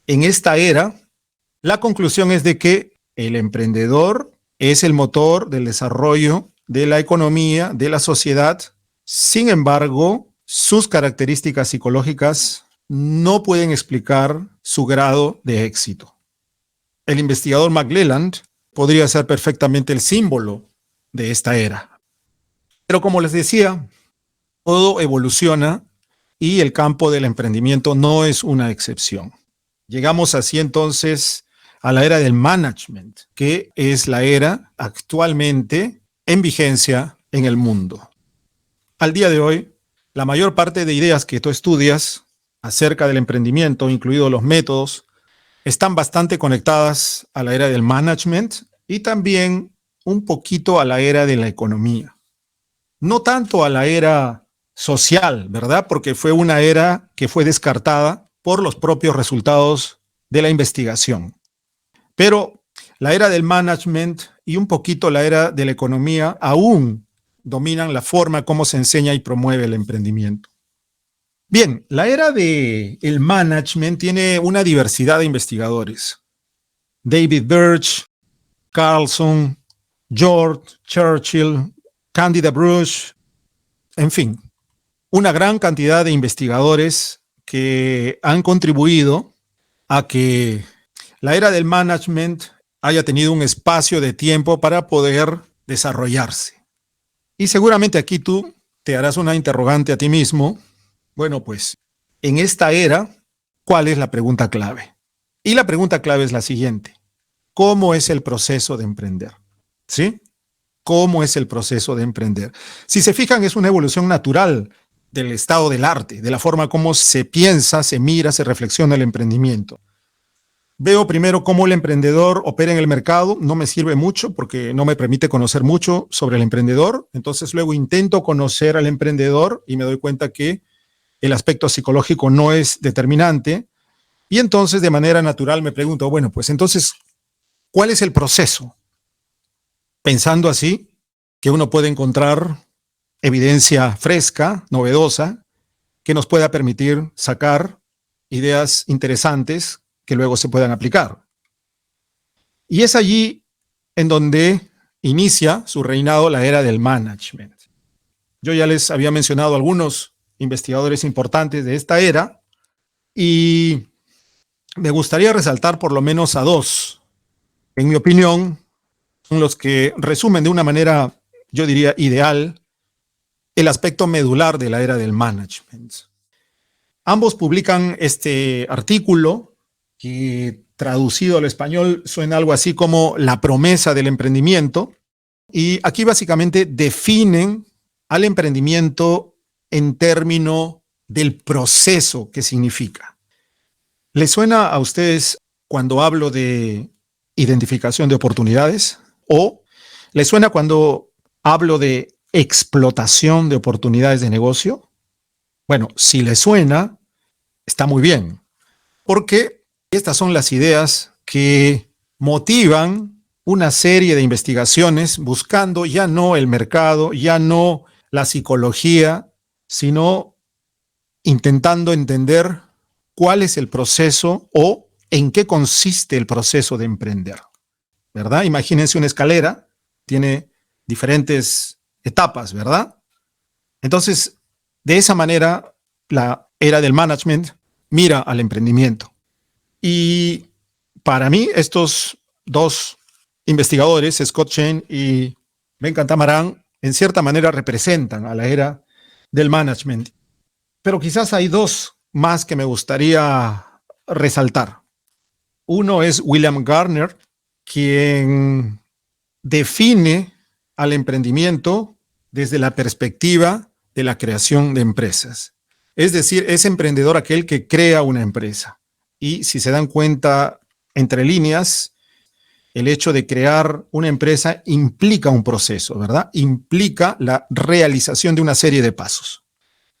En esta era, la conclusión es de que el emprendedor es el motor del desarrollo de la economía, de la sociedad. Sin embargo, sus características psicológicas no pueden explicar su grado de éxito. El investigador McClelland podría ser perfectamente el símbolo de esta era. Pero como les decía, todo evoluciona y el campo del emprendimiento no es una excepción. Llegamos así entonces a la era del management, que es la era actualmente en vigencia en el mundo. Al día de hoy, la mayor parte de ideas que tú estudias acerca del emprendimiento, incluidos los métodos, están bastante conectadas a la era del management y también un poquito a la era de la economía. No tanto a la era social, ¿verdad? Porque fue una era que fue descartada por los propios resultados de la investigación. Pero la era del management y un poquito la era de la economía aún dominan la forma como se enseña y promueve el emprendimiento. Bien, la era del management tiene una diversidad de investigadores. David Birch, Carlson, George Churchill, Candida Bruce, en fin, una gran cantidad de investigadores que han contribuido a que la era del management haya tenido un espacio de tiempo para poder desarrollarse. Y seguramente aquí tú te harás una interrogante a ti mismo. Bueno, pues, en esta era, ¿cuál es la pregunta clave? Y la pregunta clave es la siguiente. ¿Cómo es el proceso de emprender? ¿Sí? ¿Cómo es el proceso de emprender? Si se fijan, es una evolución natural del estado del arte, de la forma como se piensa, se mira, se reflexiona el emprendimiento. Veo primero cómo el emprendedor opera en el mercado, no me sirve mucho porque no me permite conocer mucho sobre el emprendedor, entonces luego intento conocer al emprendedor y me doy cuenta que el aspecto psicológico no es determinante y entonces de manera natural me pregunto, bueno, pues entonces, ¿cuál es el proceso? Pensando así, que uno puede encontrar evidencia fresca, novedosa, que nos pueda permitir sacar ideas interesantes que luego se puedan aplicar. Y es allí en donde inicia su reinado la era del management. Yo ya les había mencionado algunos investigadores importantes de esta era y me gustaría resaltar por lo menos a dos. En mi opinión, son los que resumen de una manera, yo diría, ideal, el aspecto medular de la era del management. Ambos publican este artículo que traducido al español suena algo así como la promesa del emprendimiento. Y aquí básicamente definen al emprendimiento en términos del proceso que significa. ¿Les suena a ustedes cuando hablo de identificación de oportunidades? ¿O les suena cuando hablo de explotación de oportunidades de negocio? Bueno, si les suena, está muy bien, porque estas son las ideas que motivan una serie de investigaciones buscando ya no el mercado, ya no la psicología, sino intentando entender cuál es el proceso o en qué consiste el proceso de emprender, ¿verdad? Imagínense una escalera, tiene diferentes etapas, ¿verdad? Entonces, de esa manera, la era del management mira al emprendimiento. Y para mí, estos dos investigadores, Scott Shane y Ben Cantamaran, en cierta manera representan a la era del management. Pero quizás hay dos más que me gustaría resaltar. Uno es William Gardner, quien define al emprendimiento desde la perspectiva de la creación de empresas. Es decir, es emprendedor aquel que crea una empresa. Y si se dan cuenta, entre líneas, el hecho de crear una empresa implica un proceso, ¿verdad? Implica la realización de una serie de pasos.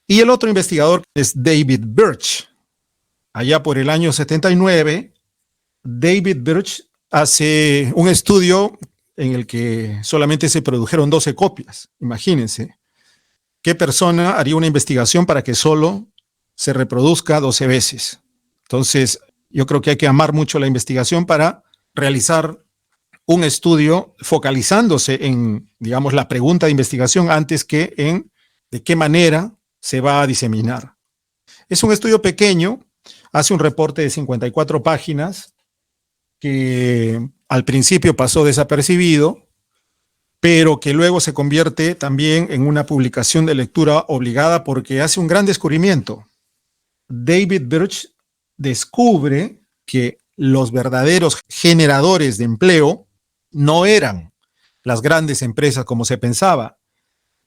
Y el otro investigador es David Birch. Allá por el año 79, David Birch hace un estudio en el que solamente se produjeron 12 copias. Imagínense, ¿qué persona haría una investigación para que solo se reproduzca 12 veces? Entonces, Yo creo que hay que amar mucho la investigación para realizar un estudio focalizándose en, digamos, la pregunta de investigación antes que en de qué manera se va a diseminar. Es un estudio pequeño, hace un reporte de 54 páginas que al principio pasó desapercibido, pero que luego se convierte también en una publicación de lectura obligada porque hace un gran descubrimiento. David Birch descubre que los verdaderos generadores de empleo no eran las grandes empresas como se pensaba,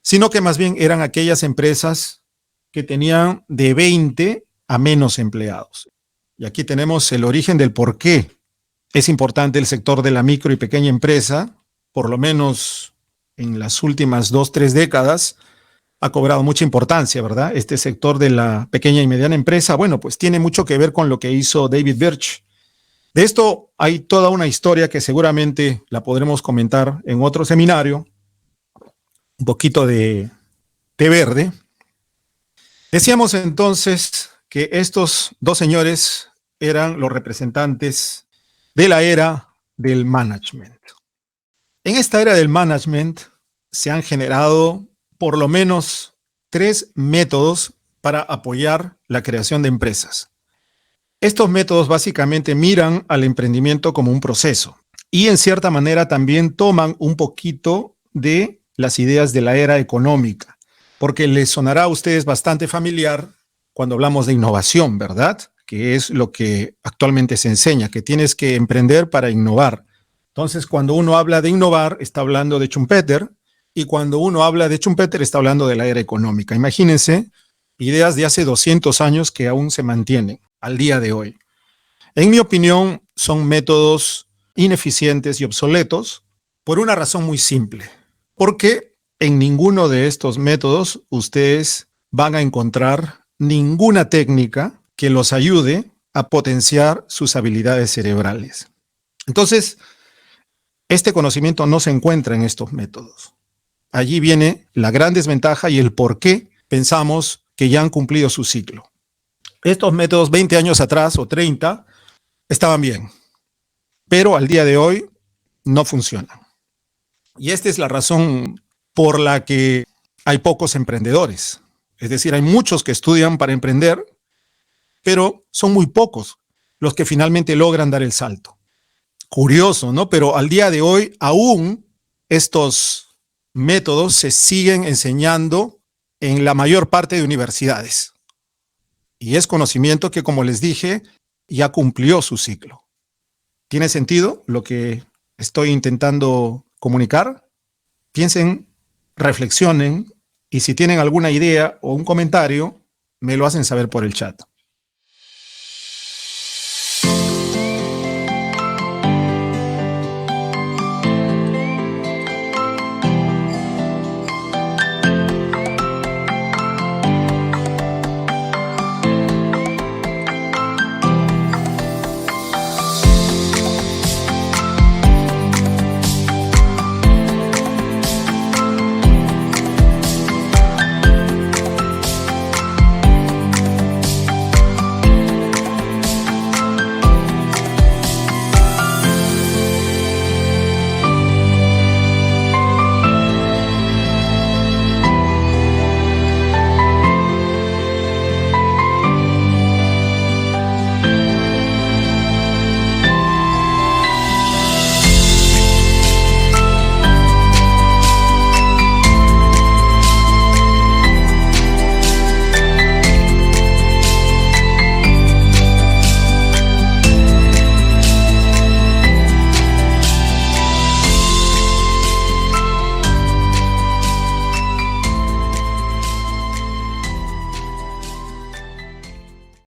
sino que más bien eran aquellas empresas que tenían de 20 a menos empleados. Y aquí tenemos el origen del por qué es importante el sector de la micro y pequeña empresa, por lo menos en las últimas 2, 3 décadas, ha cobrado mucha importancia, ¿verdad? Este sector de la pequeña y mediana empresa, bueno, pues tiene mucho que ver con lo que hizo David Birch. De esto hay toda una historia que seguramente la podremos comentar en otro seminario, un poquito de té verde. Decíamos entonces que estos dos señores eran los representantes de la era del management. En esta era del management se han generado por lo menos 3 métodos para apoyar la creación de empresas. Estos métodos básicamente miran al emprendimiento como un proceso y en cierta manera también toman un poquito de las ideas de la era económica, porque les sonará a ustedes bastante familiar cuando hablamos de innovación, ¿verdad? Que es lo que actualmente se enseña, que tienes que emprender para innovar. Entonces, cuando uno habla de innovar, está hablando de Schumpeter, y cuando uno habla de Schumpeter, está hablando de la era económica. Imagínense ideas de hace 200 años que aún se mantienen al día de hoy. En mi opinión, son métodos ineficientes y obsoletos por una razón muy simple. Porque en ninguno de estos métodos ustedes van a encontrar ninguna técnica que los ayude a potenciar sus habilidades cerebrales. Entonces, este conocimiento no se encuentra en estos métodos. Allí viene la gran desventaja y el por qué pensamos que ya han cumplido su ciclo. Estos métodos 20 años atrás o 30 estaban bien, pero al día de hoy no funcionan. Y esta es la razón por la que hay pocos emprendedores. Es decir, hay muchos que estudian para emprender, pero son muy pocos los que finalmente logran dar el salto. Curioso, ¿no? Pero al día de hoy aún estos métodos se siguen enseñando en la mayor parte de universidades. Y es conocimiento que, como les dije, ya cumplió su ciclo. ¿Tiene sentido lo que estoy intentando comunicar? Piensen, reflexionen y si tienen alguna idea o un comentario, me lo hacen saber por el chat.